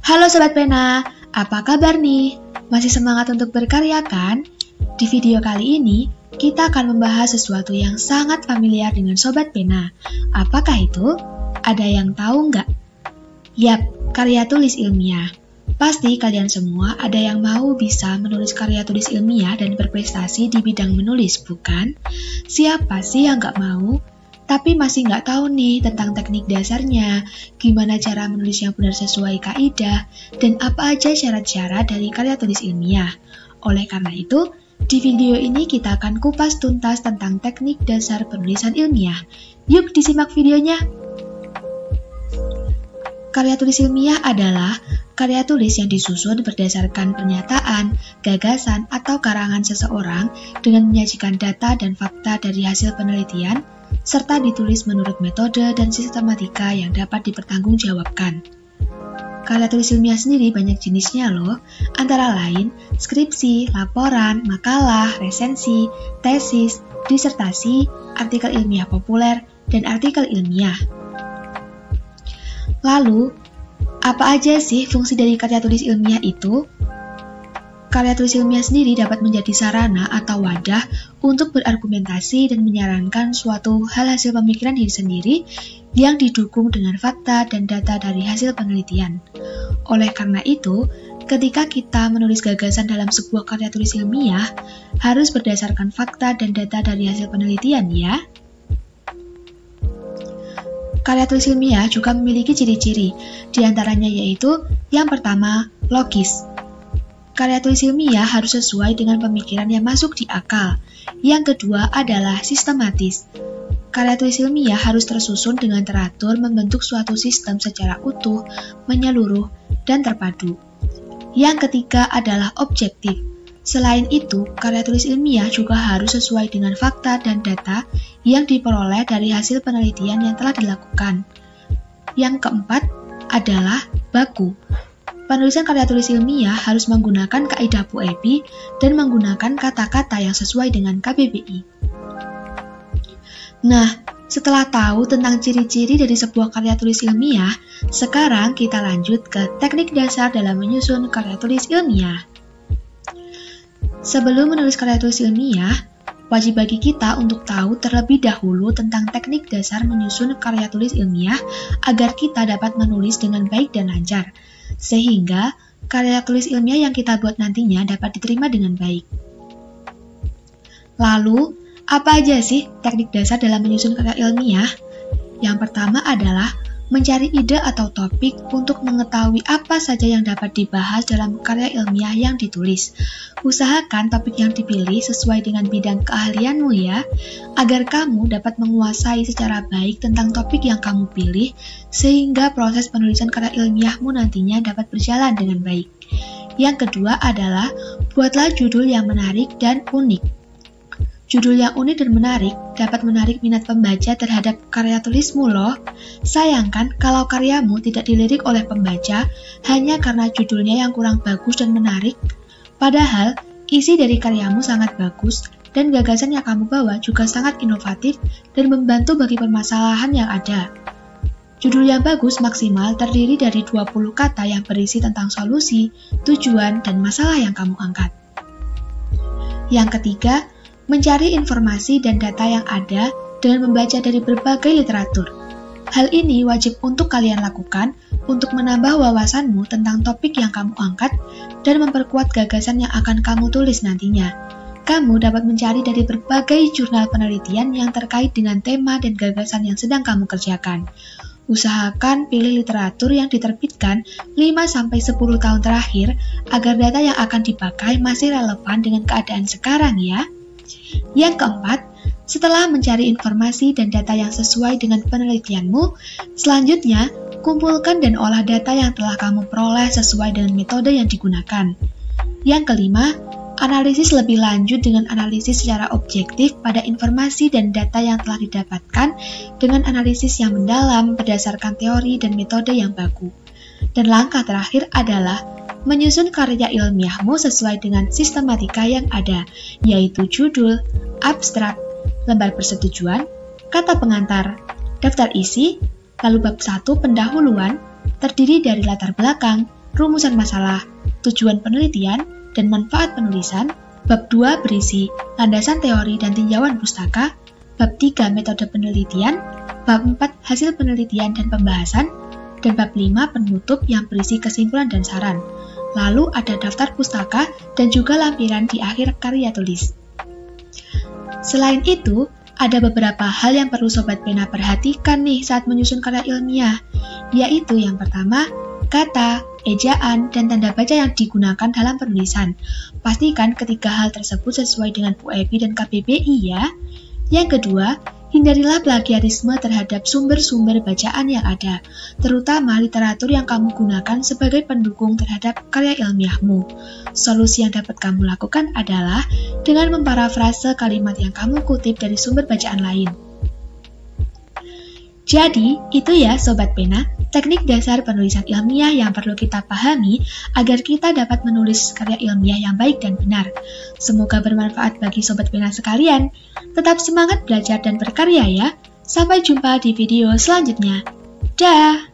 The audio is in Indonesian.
Halo Sobat Pena, apa kabar nih? Masih semangat untuk berkarya kan? Di video kali ini, kita akan membahas sesuatu yang sangat familiar dengan Sobat Pena. Apakah itu? Ada yang tahu nggak? Yap, karya tulis ilmiah. Pasti kalian semua ada yang mau bisa menulis karya tulis ilmiah dan berprestasi di bidang menulis, bukan? Siapa sih yang nggak mau? Tapi masih nggak tahu nih tentang teknik dasarnya, gimana cara menulis yang benar sesuai kaidah, dan apa aja syarat-syarat dari karya tulis ilmiah. Oleh karena itu, di video ini kita akan kupas tuntas tentang teknik dasar penulisan ilmiah. Yuk disimak videonya! Karya tulis ilmiah adalah karya tulis yang disusun berdasarkan pernyataan, gagasan, atau karangan seseorang dengan menyajikan data dan fakta dari hasil penelitian, serta ditulis menurut metode dan sistematika yang dapat dipertanggungjawabkan. Karya tulis ilmiah sendiri banyak jenisnya loh, antara lain skripsi, laporan, makalah, resensi, tesis, disertasi, artikel ilmiah populer, dan artikel ilmiah. Lalu, apa aja sih fungsi dari karya tulis ilmiah itu? Karya tulis ilmiah sendiri dapat menjadi sarana atau wadah untuk berargumentasi dan menyarankan suatu hal hasil pemikiran diri sendiri yang didukung dengan fakta dan data dari hasil penelitian. Oleh karena itu, ketika kita menulis gagasan dalam sebuah karya tulis ilmiah, harus berdasarkan fakta dan data dari hasil penelitian ya. Karya tulis ilmiah juga memiliki ciri-ciri, diantaranya yaitu yang pertama, logis. Karya tulis ilmiah harus sesuai dengan pemikiran yang masuk di akal. Yang kedua adalah sistematis. Karya tulis ilmiah harus tersusun dengan teratur membentuk suatu sistem secara utuh, menyeluruh, dan terpadu. Yang ketiga adalah objektif. Selain itu, karya tulis ilmiah juga harus sesuai dengan fakta dan data yang diperoleh dari hasil penelitian yang telah dilakukan. Yang keempat adalah baku. Penulisan karya tulis ilmiah harus menggunakan kaidah PUEPI dan menggunakan kata-kata yang sesuai dengan KBBI. Nah, setelah tahu tentang ciri-ciri dari sebuah karya tulis ilmiah, sekarang kita lanjut ke teknik dasar dalam menyusun karya tulis ilmiah. Sebelum menulis karya tulis ilmiah, wajib bagi kita untuk tahu terlebih dahulu tentang teknik dasar menyusun karya tulis ilmiah agar kita dapat menulis dengan baik dan lancar, sehingga karya tulis ilmiah yang kita buat nantinya dapat diterima dengan baik. Lalu, apa aja sih teknik dasar dalam menyusun karya ilmiah? Yang pertama adalah mencari ide atau topik untuk mengetahui apa saja yang dapat dibahas dalam karya ilmiah yang ditulis. Usahakan topik yang dipilih sesuai dengan bidang keahlianmu ya, agar kamu dapat menguasai secara baik tentang topik yang kamu pilih, sehingga proses penulisan karya ilmiahmu nantinya dapat berjalan dengan baik. Yang kedua adalah buatlah judul yang menarik dan unik. Judul yang unik dan menarik dapat menarik minat pembaca terhadap karya tulismu loh. Sayangkan kalau karyamu tidak dilirik oleh pembaca hanya karena judulnya yang kurang bagus dan menarik. Padahal, isi dari karyamu sangat bagus dan gagasan yang kamu bawa juga sangat inovatif dan membantu bagi permasalahan yang ada. Judul yang bagus maksimal terdiri dari 20 kata yang berisi tentang solusi, tujuan, dan masalah yang kamu angkat. Yang ketiga, mencari informasi dan data yang ada dengan membaca dari berbagai literatur. Hal ini wajib untuk kalian lakukan untuk menambah wawasanmu tentang topik yang kamu angkat dan memperkuat gagasan yang akan kamu tulis nantinya. Kamu dapat mencari dari berbagai jurnal penelitian yang terkait dengan tema dan gagasan yang sedang kamu kerjakan. Usahakan pilih literatur yang diterbitkan 5-10 tahun terakhir agar data yang akan dipakai masih relevan dengan keadaan sekarang ya. Yang keempat, setelah mencari informasi dan data yang sesuai dengan penelitianmu, selanjutnya kumpulkan dan olah data yang telah kamu peroleh sesuai dengan metode yang digunakan. Yang kelima, analisis lebih lanjut dengan analisis secara objektif pada informasi dan data yang telah didapatkan dengan analisis yang mendalam berdasarkan teori dan metode yang baku. Dan langkah terakhir adalah menyusun karya ilmiahmu sesuai dengan sistematika yang ada, yaitu judul, abstrak, lembar persetujuan, kata pengantar, daftar isi, lalu bab 1 pendahuluan, terdiri dari latar belakang, rumusan masalah, tujuan penelitian, dan manfaat penulisan. Bab 2 berisi landasan teori dan tinjauan pustaka. Bab 3 metode penelitian. Bab 4 hasil penelitian dan pembahasan. Dan bab 5 penutup yang berisi kesimpulan dan saran. Lalu ada daftar pustaka dan juga lampiran di akhir karya tulis. Selain itu, ada beberapa hal yang perlu Sobat Pena perhatikan nih saat menyusun karya ilmiah, yaitu yang pertama, kata, ejaan, dan tanda baca yang digunakan dalam penulisan. Pastikan ketiga hal tersebut sesuai dengan UEFI dan KBBI ya. Yang kedua, hindarilah plagiarisme terhadap sumber-sumber bacaan yang ada, terutama literatur yang kamu gunakan sebagai pendukung terhadap karya ilmiahmu. Solusi yang dapat kamu lakukan adalah dengan memparafrase kalimat yang kamu kutip dari sumber bacaan lain. Jadi, itu ya Sobat Pena, teknik dasar penulisan ilmiah yang perlu kita pahami agar kita dapat menulis karya ilmiah yang baik dan benar. Semoga bermanfaat bagi Sobat Pena sekalian. Tetap semangat belajar dan berkarya ya. Sampai jumpa di video selanjutnya. Dah!